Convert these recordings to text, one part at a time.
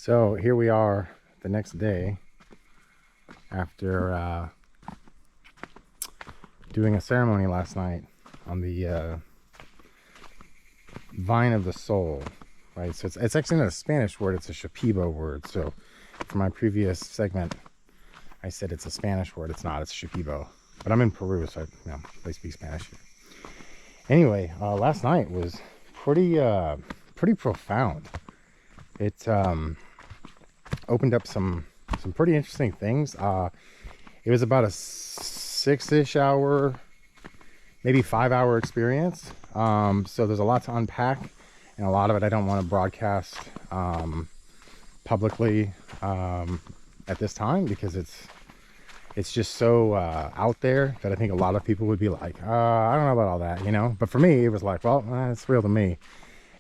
So here we are the next day after doing a ceremony last night on the vine of the soul, right? So it's actually not a Spanish word, it's a Shipibo word. So for my previous segment, I said it's a Spanish word. It's not, it's Shipibo. But I'm in Peru, so they speak Spanish here. Anyway, last night was pretty profound. It opened up some pretty interesting things. It was about a 6-ish hour, maybe 5-hour experience. So there's a lot to unpack, and a lot of it I don't want to broadcast publicly at this time, because it's just so out there that I think a lot of people would be like, I don't know about all that, you know. But for me, it was like, well, it's real to me.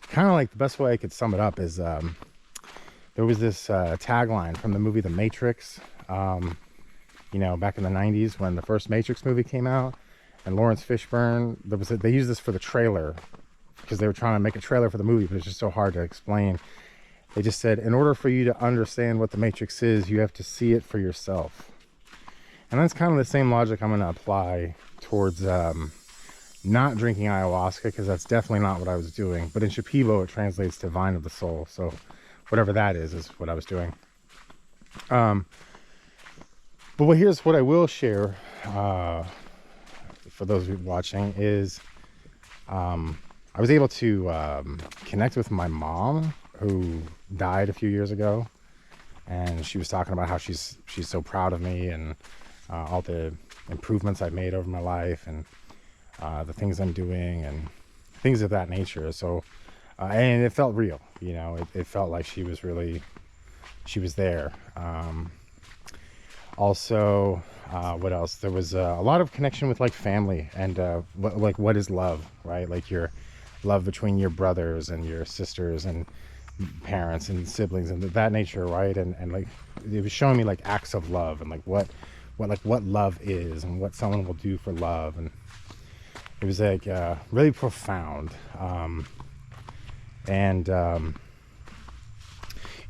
Kind of like the best way I could sum it up is there was this tagline from the movie The Matrix, you know, back in the 90s when the first Matrix movie came out, and Lawrence Fishburne, they used this for the trailer because they were trying to make a trailer for the movie, but it's just so hard to explain. They just said, in order for you to understand what the Matrix is, you have to see it for yourself. And that's kind of the same logic I'm going to apply towards not drinking ayahuasca, because that's definitely not what I was doing. But in Shipibo, it translates to vine of the soul. So whatever that is what I was doing. But here's what I will share for those watching is I was able to connect with my mom, who died a few years ago. And she was talking about how she's so proud of me and all the improvements I've made over my life, and the things I'm doing and things of that nature. So and it felt real, you know. It felt like she was there. Also, what else? There was a lot of connection with like family and what is love, right? Like your love between your brothers and your sisters and parents and siblings and that nature, right? And like it was showing me like acts of love and like what love is and what someone will do for love. And it was like really profound.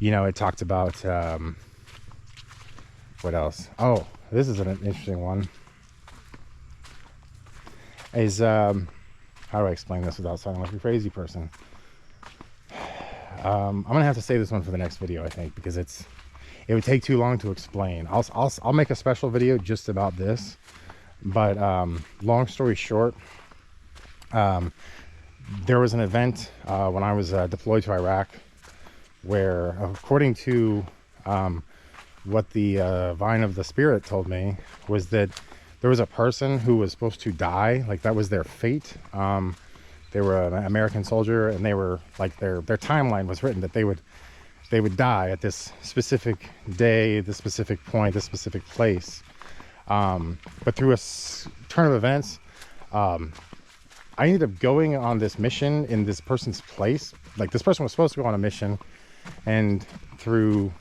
You know, it talked about what else? Oh, this is an interesting one. Is how do I explain this without sounding like a crazy person? I'm gonna have to save this one for the next video, I think, because it would take too long to explain. I'll make a special video just about this. But long story short, there was an event when I was deployed to Iraq where, according to what the vine of the spirit told me, was that there was a person who was supposed to die. Like that was their fate. They were an American soldier, and they were like their timeline was written that they would die at this specific day, this specific point, this specific place. But through a turn of events, I ended up going on this mission in this person's place. Like this person was supposed to go on a mission, and through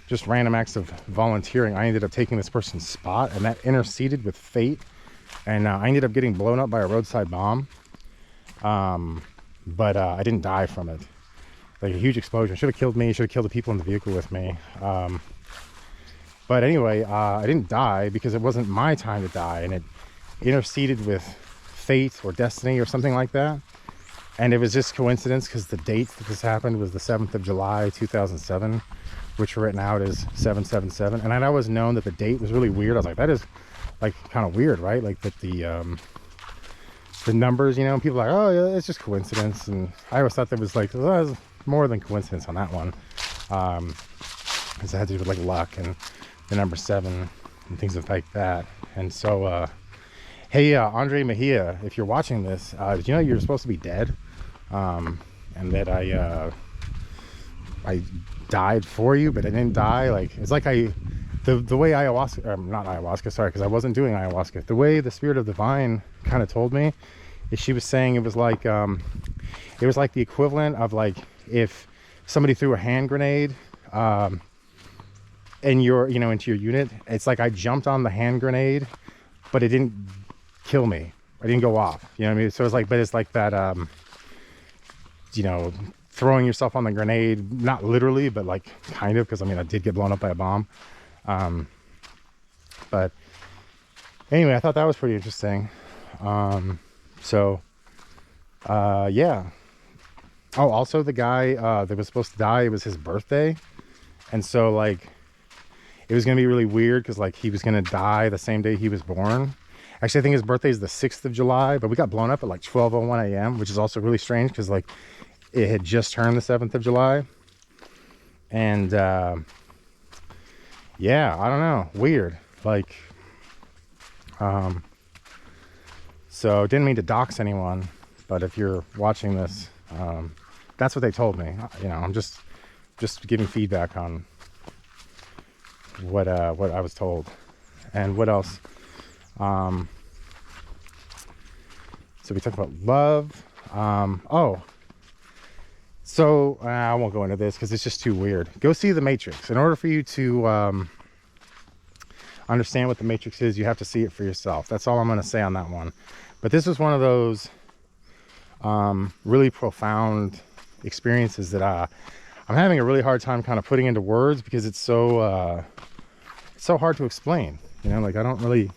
just random acts of volunteering, I ended up taking this person's spot, and that interceded with fate. And I ended up getting blown up by a roadside bomb. But I didn't die from it. Like a huge explosion. Should have killed me, should have killed the people in the vehicle with me. But anyway, I didn't die because it wasn't my time to die, and it interceded with fate or destiny or something like that. And it was just coincidence, because the date that this happened was the 7th of July 2007, which written out as 777. And I'd always known that the date was really weird. I was like, that is like kind of weird, right? Like that the numbers, you know, people are like, oh yeah, it's just coincidence. And I always thought there was like, well, that was more than coincidence on that one, because it had to do with like luck and the number 7 and things like that. And so hey, Andre Mejia, if you're watching this, did you know you're supposed to be dead, and that I died for you, but I didn't die? Like, it's like the way ayahuasca, not ayahuasca, sorry, because I wasn't doing ayahuasca. The way the spirit of the vine kind of told me is, she was saying it was like the equivalent of like if somebody threw a hand grenade into your unit. It's like I jumped on the hand grenade, but it didn't kill me. I didn't go off. You know what I mean? So it's like, but it's like that you know, throwing yourself on the grenade, not literally, but like kind of, because I mean I did get blown up by a bomb. But anyway, I thought that was pretty interesting. Yeah. Oh, also the guy that was supposed to die, it was his birthday, and so like it was gonna be really weird because like he was gonna die the same day he was born. Actually, I think his birthday is the 6th of July, but we got blown up at like 12:01 a.m., which is also really strange because like it had just turned the 7th of July. And yeah, I don't know, weird. Like so didn't mean to dox anyone, but if you're watching this, that's what they told me. You know, I'm just giving feedback on what I was told. And what else? So we talked about love. Oh, so I won't go into this because it's just too weird. Go see The Matrix. In order for you to understand what The Matrix is, you have to see it for yourself. That's all I'm going to say on that one. But this is one of those really profound experiences that I'm having a really hard time kind of putting into words because it's so hard to explain. You know, like I don't really,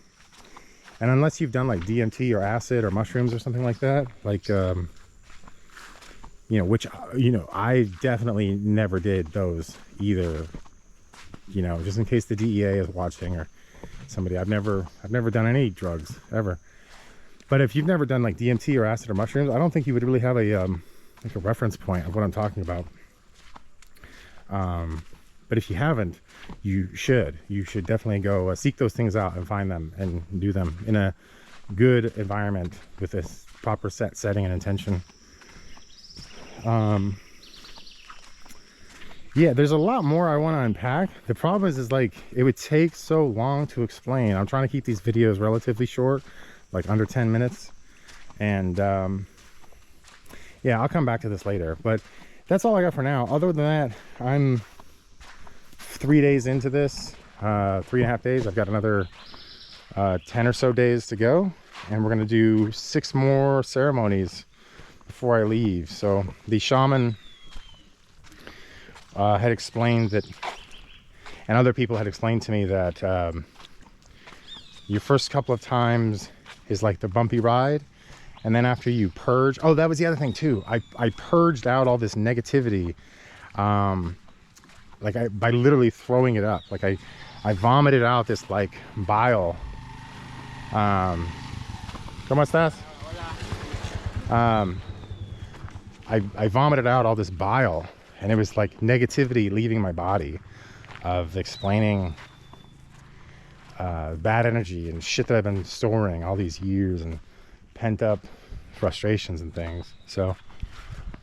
and unless you've done like DMT or acid or mushrooms or something like that, like you know, which you know I definitely never did those either. You know, just in case the DEA is watching or somebody, I've never done any drugs ever. But if you've never done like DMT or acid or mushrooms, I don't think you would really have a like a reference point of what I'm talking about. But if you haven't, you should definitely go seek those things out and find them and do them in a good environment with a proper setting and intention. Yeah, there's a lot more I want to unpack. The problem is like it would take so long to explain. I'm trying to keep these videos relatively short, like under 10 minutes. And yeah, I'll come back to this later, but that's all I got for now. Other than that, I'm 3 days into this, 3.5 days. I've got another 10 or so days to go, and we're going to do 6 more ceremonies before I leave. So the shaman had explained that, and other people had explained to me that your first couple of times is like the bumpy ride, and then after you purge, oh, that was the other thing too, I purged out all this negativity, like by literally throwing it up. Like I vomited out this like bile. ¿Cómo estás? I vomited out all this bile, and it was like negativity leaving my body of explaining bad energy and shit that I've been storing all these years and pent up frustrations and things. So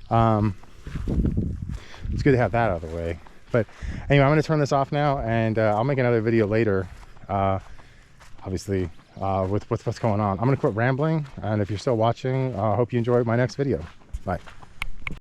it's good to have that out of the way. But anyway, I'm going to turn this off now, and I'll make another video later, obviously, with what's going on. I'm going to quit rambling, and if you're still watching, I hope you enjoy my next video. Bye.